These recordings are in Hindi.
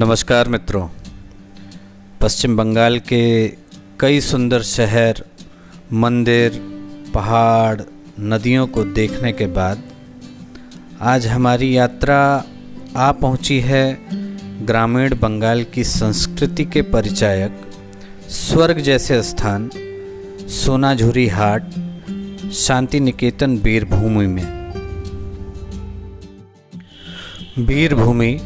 नमस्कार मित्रों। पश्चिम बंगाल के कई सुंदर शहर, मंदिर, पहाड़, नदियों को देखने के बाद आज हमारी यात्रा आ पहुंची है ग्रामीण बंगाल की संस्कृति के परिचायक, स्वर्ग जैसे स्थान सोनाझुरी हाट, शांति निकेतन वीरभूमि में। वीरभूमि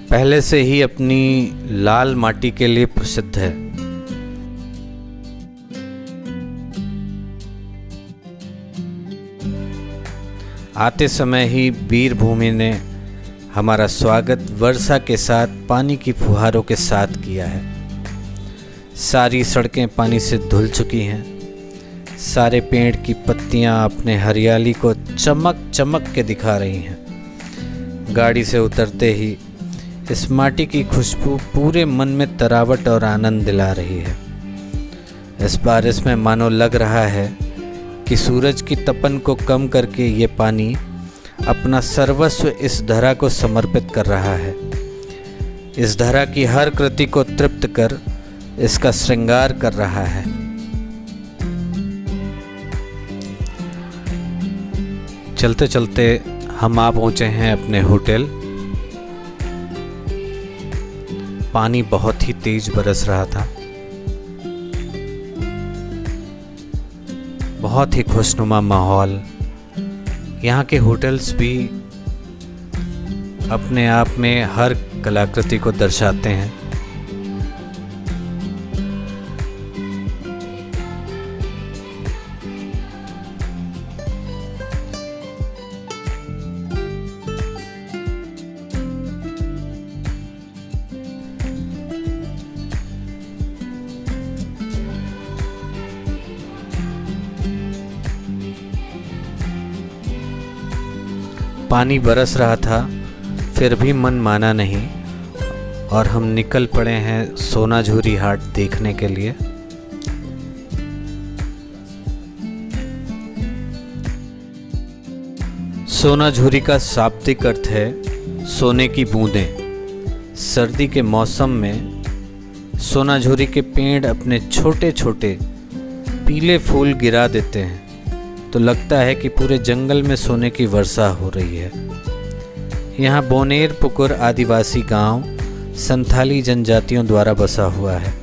पहले से ही अपनी लाल माटी के लिए प्रसिद्ध है। आते समय ही वीरभूमि ने हमारा स्वागत वर्षा के साथ पानी की फुहारों के साथ किया है। सारी सड़कें पानी से धुल चुकी हैं। सारे पेड़ की पत्तियां अपने हरियाली को चमक चमक के दिखा रही हैं। गाड़ी से उतरते ही इस माटी की खुशबू पूरे मन में तरावट और आनंद दिला रही है। इस बारिश में मानो लग रहा है कि सूरज की तपन को कम करके ये पानी अपना सर्वस्व इस धरा को समर्पित कर रहा है। इस धरा की हर कृति को तृप्त कर इसका श्रृंगार कर रहा है। चलते चलते हम आ पहुंचे हैं अपने होटल। पानी बहुत ही तेज बरस रहा था। बहुत ही खुशनुमा माहौल। यहाँ के होटल्स भी अपने आप में हर कलाकृति को दर्शाते हैं। पानी बरस रहा था, फिर भी मन माना नहीं और हम निकल पड़े हैं सोनाझुरी हाट देखने के लिए। सोनाझुरी का शाब्दिक अर्थ है सोने की बूंदें। सर्दी के मौसम में सोनाझुरी के पेड़ अपने छोटे छोटे पीले फूल गिरा देते हैं तो लगता है कि पूरे जंगल में सोने की वर्षा हो रही है। यहाँ बोनेर पुकुर आदिवासी गांव संथाली जनजातियों द्वारा बसा हुआ है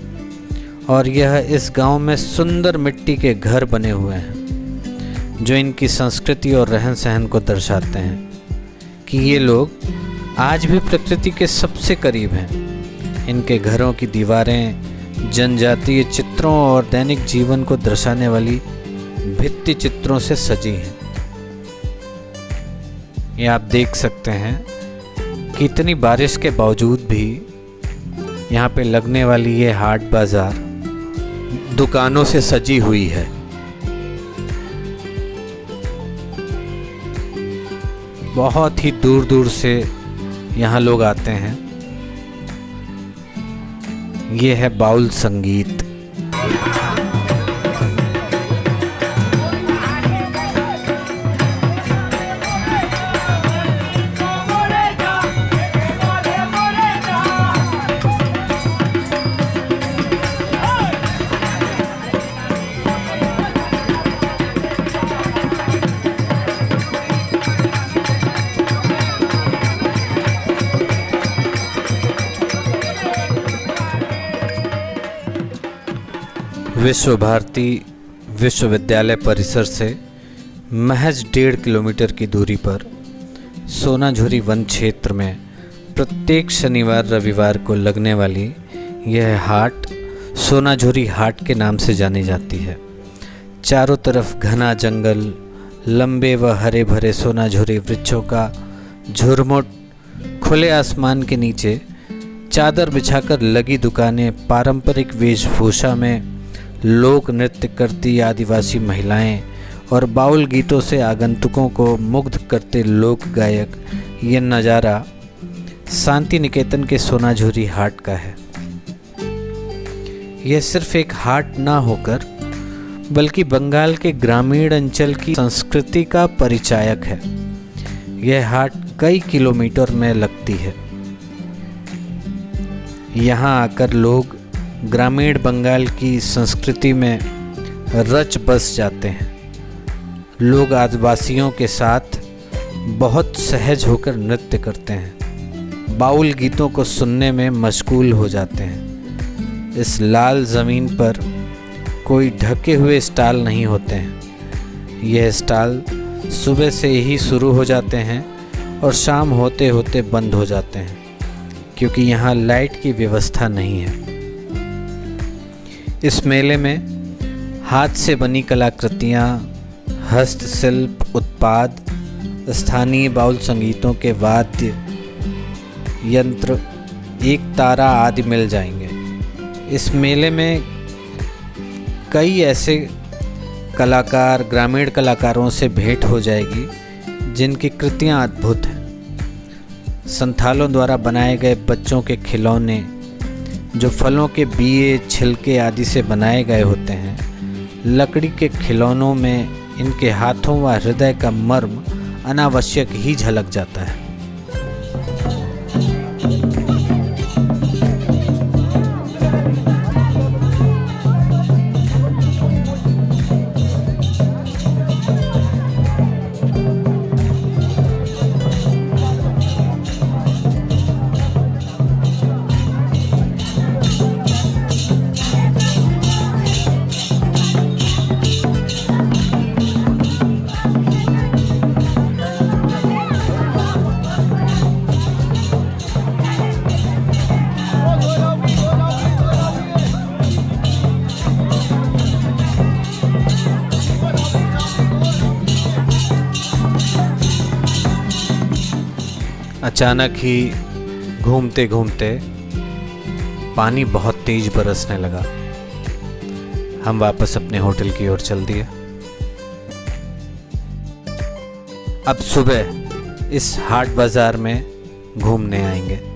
और यह इस गांव में सुंदर मिट्टी के घर बने हुए हैं जो इनकी संस्कृति और रहन सहन को दर्शाते हैं कि ये लोग आज भी प्रकृति के सबसे करीब हैं। इनके घरों की दीवारें जनजातीय चित्रों और दैनिक जीवन को दर्शाने वाली भित्ति चित्रों से सजी हैं। ये आप देख सकते हैं कि इतनी बारिश के बावजूद भी यहाँ पे लगने वाली ये हाट बाजार दुकानों से सजी हुई है। बहुत ही दूर दूर से यहाँ लोग आते हैं। ये है बाउल संगीत। विश्व भारती विश्वविद्यालय परिसर से महज 1.5 किलोमीटर की दूरी पर सोनाझुरी वन क्षेत्र में प्रत्येक शनिवार रविवार को लगने वाली यह हाट सोनाझुरी हाट के नाम से जानी जाती है। चारों तरफ घना जंगल, लंबे व हरे भरे सोनाझुरी वृक्षों का झुरमुट, खुले आसमान के नीचे चादर बिछाकर लगी दुकानें, पारंपरिक वेशभूषा में लोक नृत्य करती आदिवासी महिलाएं और बाउल गीतों से आगंतुकों को मुग्ध करते लोक गायक, ये नज़ारा शांति निकेतन के सोनाझुरी हाट का है। यह सिर्फ एक हाट ना होकर बल्कि बंगाल के ग्रामीण अंचल की संस्कृति का परिचायक है। यह हाट कई किलोमीटर में लगती है। यहाँ आकर लोग ग्रामीण बंगाल की संस्कृति में रच बस जाते हैं। लोग आदिवासियों के साथ बहुत सहज होकर नृत्य करते हैं, बाउल गीतों को सुनने में मशगूल हो जाते हैं। इस लाल ज़मीन पर कोई ढके हुए स्टॉल नहीं होते हैं। यह स्टॉल सुबह से ही शुरू हो जाते हैं और शाम होते होते बंद हो जाते हैं, क्योंकि यहाँ लाइट की व्यवस्था नहीं है। इस मेले में हाथ से बनी कलाकृतियाँ, हस्तशिल्प उत्पाद, स्थानीय बाउल संगीतों के वाद्य यंत्र, एक तारा आदि मिल जाएंगे। इस मेले में कई ऐसे कलाकार, ग्रामीण कलाकारों से भेंट हो जाएगी जिनकी कृतियाँ अद्भुत हैं। संथालों द्वारा बनाए गए बच्चों के खिलौने, जो फलों के बीए, छिलके आदि से बनाए गए होते हैं, लकड़ी के खिलौनों में इनके हाथों व हृदय का मर्म अनावश्यक ही झलक जाता है। अचानक ही घूमते घूमते पानी बहुत तेज बरसने लगा। हम वापस अपने होटल की ओर चल दिए। अब सुबह इस हाट बाजार में घूमने आएंगे।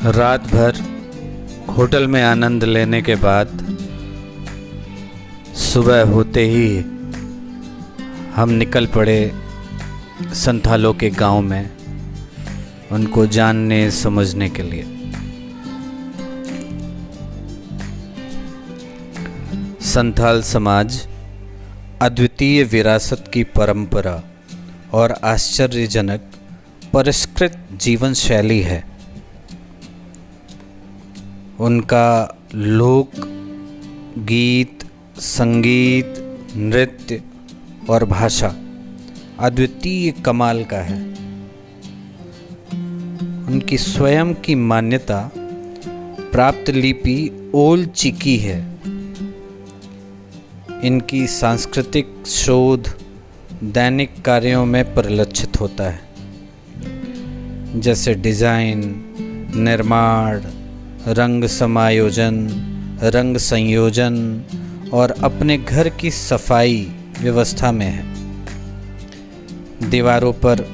रात भर होटल में आनंद लेने के बाद सुबह होते ही हम निकल पड़े संथालों के गांव में, उनको जानने समझने के लिए। संथाल समाज अद्वितीय विरासत की परंपरा और आश्चर्यजनक परिष्कृत जीवन शैली है। उनका लोक गीत, संगीत, नृत्य और भाषा अद्वितीय कमाल का है। उनकी स्वयं की मान्यता प्राप्त लिपि ओल चिकी है। इनकी सांस्कृतिक शोध दैनिक कार्यों में परिलक्षित होता है, जैसे डिज़ाइन, निर्माण, रंग समायोजन, रंग संयोजन और अपने घर की सफाई व्यवस्था में है। दीवारों पर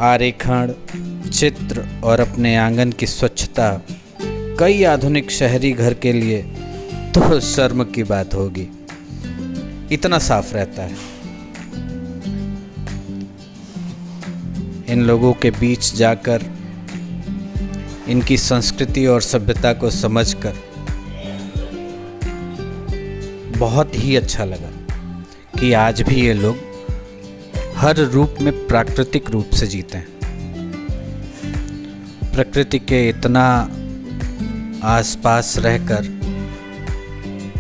आरेखण, चित्र और अपने आंगन की स्वच्छता कई आधुनिक शहरी घर के लिए तो शर्म की बात होगी, इतना साफ रहता है। इन लोगों के बीच जाकर इनकी संस्कृति और सभ्यता को समझकर बहुत ही अच्छा लगा कि आज भी ये लोग हर रूप में प्राकृतिक रूप से जीते हैं। प्रकृति के इतना आसपास रहकर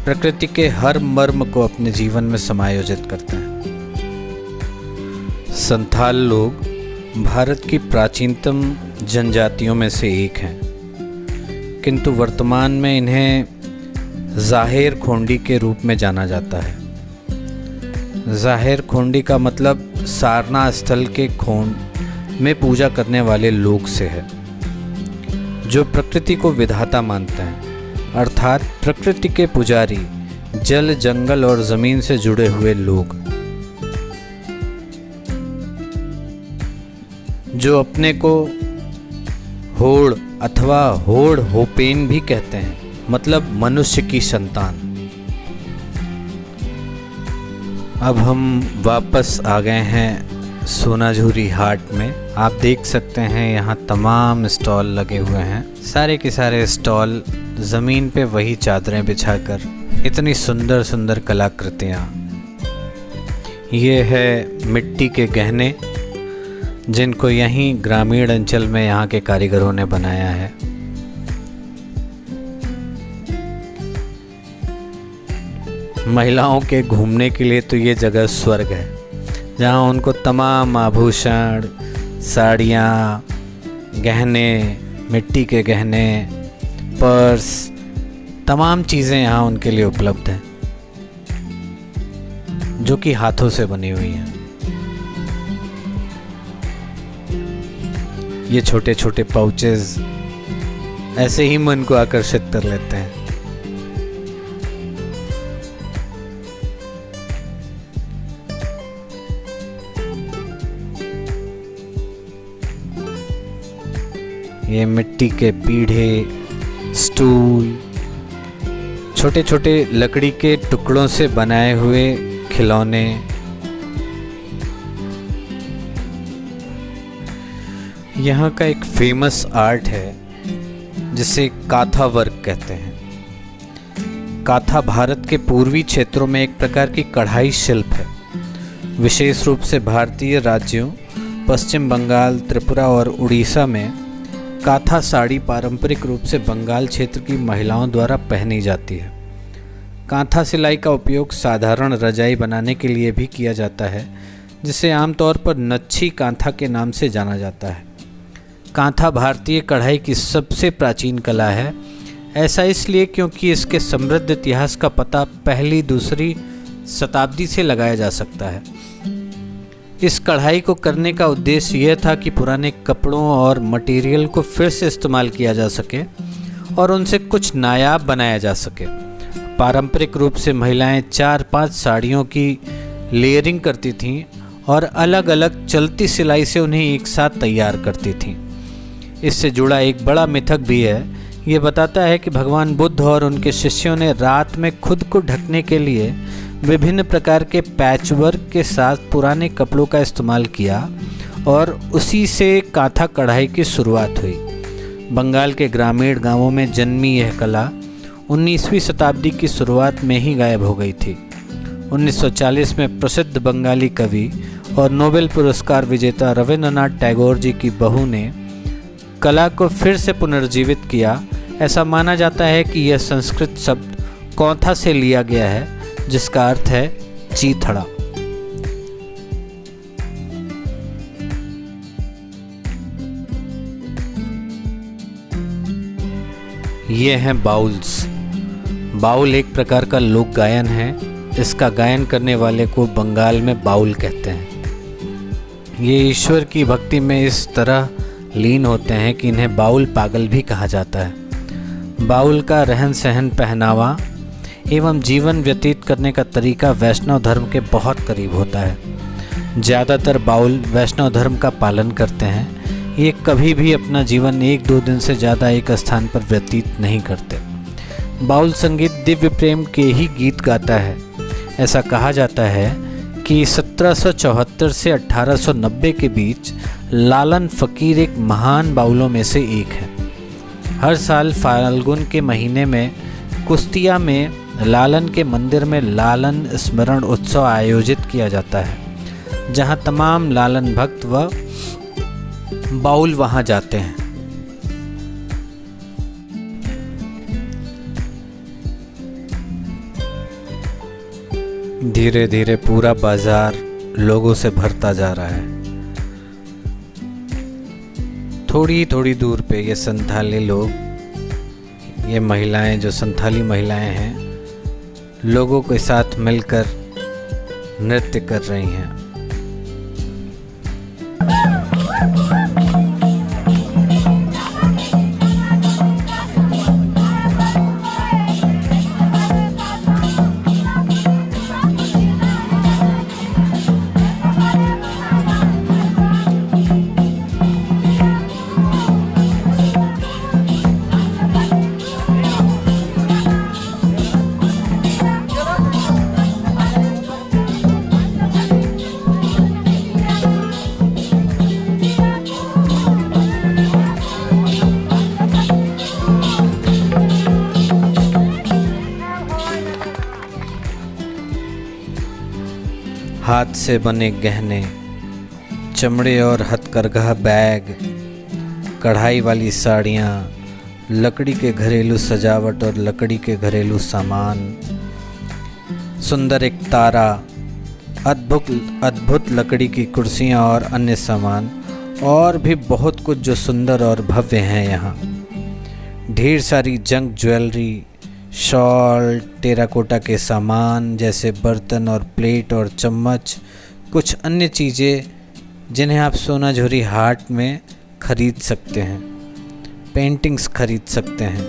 प्रकृति के हर मर्म को अपने जीवन में समायोजित करते हैं। संथाल लोग भारत की प्राचीनतम जनजातियों में से एक हैं, किंतु वर्तमान में इन्हें ज़ाहिर खोंडी के रूप में जाना जाता है। ज़ाहिर खोंडी का मतलब सारना स्थल के खोंड में पूजा करने वाले लोग से है, जो प्रकृति को विधाता मानते हैं, अर्थात प्रकृति के पुजारी, जल, जंगल और ज़मीन से जुड़े हुए लोग, जो अपने को होड़ अथवा होड़ होपेन भी कहते हैं। मतलब मनुष्य की संतान। अब हम वापस आ गए हैं सोनाझुरी हाट में। आप देख सकते हैं यहाँ तमाम स्टॉल लगे हुए हैं। सारे के सारे स्टॉल ज़मीन पे वही चादरें बिछाकर, इतनी सुंदर सुंदर कलाकृतियाँ। ये है मिट्टी के गहने जिनको यहीं ग्रामीण अंचल में यहाँ के कारीगरों ने बनाया है। महिलाओं के घूमने के लिए तो ये जगह स्वर्ग है, जहाँ उनको तमाम आभूषण, साड़ियाँ, गहने, मिट्टी के गहने, पर्स, तमाम चीज़ें यहाँ उनके लिए उपलब्ध हैं जो कि हाथों से बनी हुई हैं। ये छोटे छोटे पाउचेस ऐसे ही मन को आकर्षित कर लेते हैं। ये मिट्टी के पीढ़े, स्टूल, छोटे छोटे लकड़ी के टुकड़ों से बनाए हुए खिलौने। यहाँ का एक फेमस आर्ट है जिसे काथा वर्क कहते हैं। काथा भारत के पूर्वी क्षेत्रों में एक प्रकार की कढ़ाई शिल्प है। विशेष रूप से भारतीय राज्यों पश्चिम बंगाल, त्रिपुरा और उड़ीसा में काथा साड़ी पारंपरिक रूप से बंगाल क्षेत्र की महिलाओं द्वारा पहनी जाती है। कांथा सिलाई का उपयोग साधारण रजाई बनाने के लिए भी किया जाता है, जिसे आमतौर पर नच्छी कांथा के नाम से जाना जाता है। कांथा भारतीय कढ़ाई की सबसे प्राचीन कला है। ऐसा इसलिए क्योंकि इसके समृद्ध इतिहास का पता पहली दूसरी शताब्दी से लगाया जा सकता है। इस कढ़ाई को करने का उद्देश्य यह था कि पुराने कपड़ों और मटेरियल को फिर से इस्तेमाल किया जा सके और उनसे कुछ नायाब बनाया जा सके। पारंपरिक रूप से महिलाएं 4-5 साड़ियों की लेयरिंग करती थीं और अलग अलग चलती सिलाई से उन्हें एक साथ तैयार करती थीं। इससे जुड़ा एक बड़ा मिथक भी है। ये बताता है कि भगवान बुद्ध और उनके शिष्यों ने रात में खुद को ढकने के लिए विभिन्न प्रकार के पैचवर्क के साथ पुराने कपड़ों का इस्तेमाल किया और उसी से कांथा कढ़ाई की शुरुआत हुई। बंगाल के ग्रामीण गांवों में जन्मी यह कला 19वीं शताब्दी की शुरुआत में ही गायब हो गई थी। 1940 में प्रसिद्ध बंगाली कवि और नोबेल पुरस्कार विजेता रविंद्रनाथ टैगोर जी की बहू ने कला को फिर से पुनर्जीवित किया। ऐसा माना जाता है कि यह संस्कृत शब्द कौथा से लिया गया है, जिसका अर्थ है चीथड़ा। ये हैं बाउल्स। बाउल एक प्रकार का लोक गायन है। इसका गायन करने वाले को बंगाल में बाउल कहते हैं। ये ईश्वर की भक्ति में इस तरह लीन होते हैं कि इन्हें बाउल पागल भी कहा जाता है। बाउल का रहन सहन, पहनावा एवं जीवन व्यतीत करने का तरीका वैष्णव धर्म के बहुत करीब होता है। ज़्यादातर बाउल वैष्णव धर्म का पालन करते हैं। ये कभी भी अपना जीवन 1-2 दिन से ज़्यादा एक स्थान पर व्यतीत नहीं करते। बाउल संगीत दिव्य प्रेम के ही गीत गाता है। ऐसा कहा जाता है कि 1774 से 1890 के बीच लालन फ़कीर एक महान बाउलों में से एक है। हर साल फाल्गुन के महीने में कुश्तिया में लालन के मंदिर में लालन स्मरण उत्सव आयोजित किया जाता है, जहां तमाम लालन भक्त व बाउल वहां जाते हैं। धीरे धीरे पूरा बाजार लोगों से भरता जा रहा है। थोड़ी थोड़ी दूर पे ये संथाली लोग, ये महिलाएं जो संथाली महिलाएं हैं, लोगों के साथ मिलकर नृत्य कर रही हैं। हाथ से बने गहने, चमड़े और हथकरघा बैग, कढ़ाई वाली साड़ियाँ, लकड़ी के घरेलू सजावट और लकड़ी के घरेलू सामान, सुंदर एक तारा, अद्भुत लकड़ी की कुर्सियाँ और अन्य सामान, और भी बहुत कुछ जो सुंदर और भव्य हैं। यहाँ ढेर सारी जंग ज्वेलरी, शॉल, टेराकोटा के सामान जैसे बर्तन और प्लेट और चम्मच, कुछ अन्य चीज़ें जिन्हें आप सोनाझुरी हाट में खरीद सकते हैं, पेंटिंग्स खरीद सकते हैं।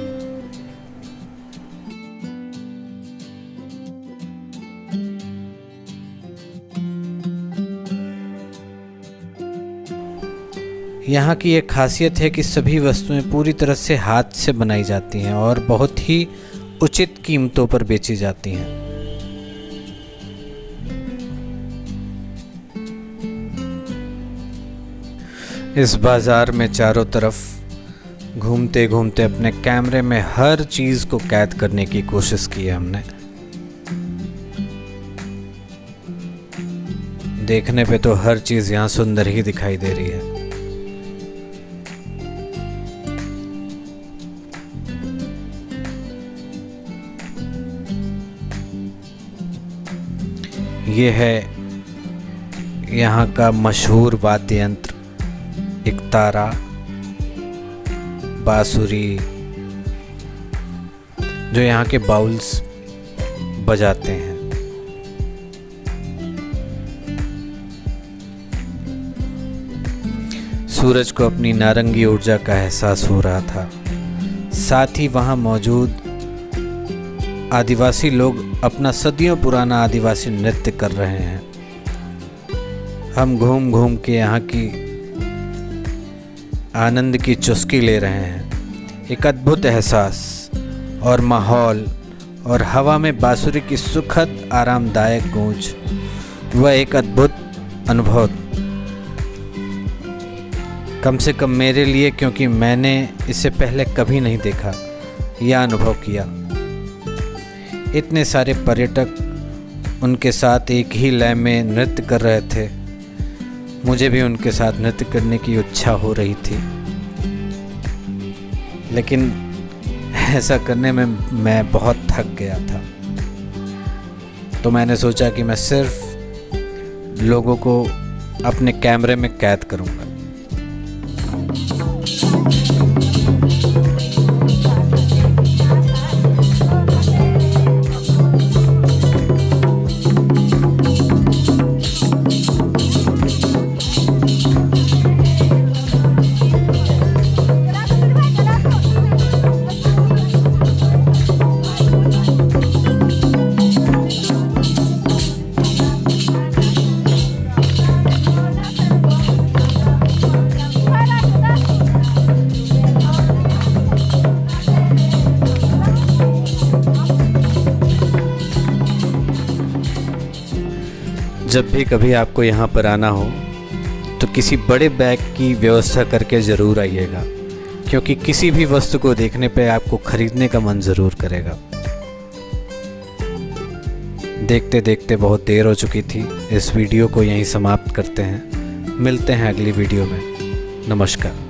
यहाँ की एक खासियत है कि सभी वस्तुएं पूरी तरह से हाथ से बनाई जाती हैं और बहुत ही उचित कीमतों पर बेची जाती हैं। इस बाज़ार में चारों तरफ घूमते घूमते अपने कैमरे में हर चीज़ को कैद करने की कोशिश की है हमने। देखने पे तो हर चीज़ यहाँ सुंदर ही दिखाई दे रही है। ये है यहाँ का मशहूर वाद्य यंत्र, एक तारा, बांसुरी, जो यहाँ के बाउल्स बजाते हैं। सूरज को अपनी नारंगी ऊर्जा का एहसास हो रहा था। साथ ही वहाँ मौजूद आदिवासी लोग अपना सदियों पुराना आदिवासी नृत्य कर रहे हैं। हम घूम घूम के यहाँ की आनंद की चुस्की ले रहे हैं। एक अद्भुत एहसास और माहौल और हवा में बांसुरी की सुखद आरामदायक गूंज, वह एक अद्भुत अनुभव, कम से कम मेरे लिए, क्योंकि मैंने इसे पहले कभी नहीं देखा या अनुभव किया। इतने सारे पर्यटक उनके साथ एक ही लय में नृत्य कर रहे थे। मुझे भी उनके साथ नृत्य करने की इच्छा हो रही थी, लेकिन ऐसा करने में मैं बहुत थक गया था। तो मैंने सोचा कि मैं सिर्फ लोगों को अपने कैमरे में कैद करूँगा। जब भी कभी आपको यहाँ पर आना हो तो किसी बड़े बैग की व्यवस्था करके ज़रूर आइएगा, क्योंकि किसी भी वस्तु को देखने पे आपको खरीदने का मन ज़रूर करेगा। देखते देखते बहुत देर हो चुकी थी। इस वीडियो को यहीं समाप्त करते हैं। मिलते हैं अगली वीडियो में। नमस्कार।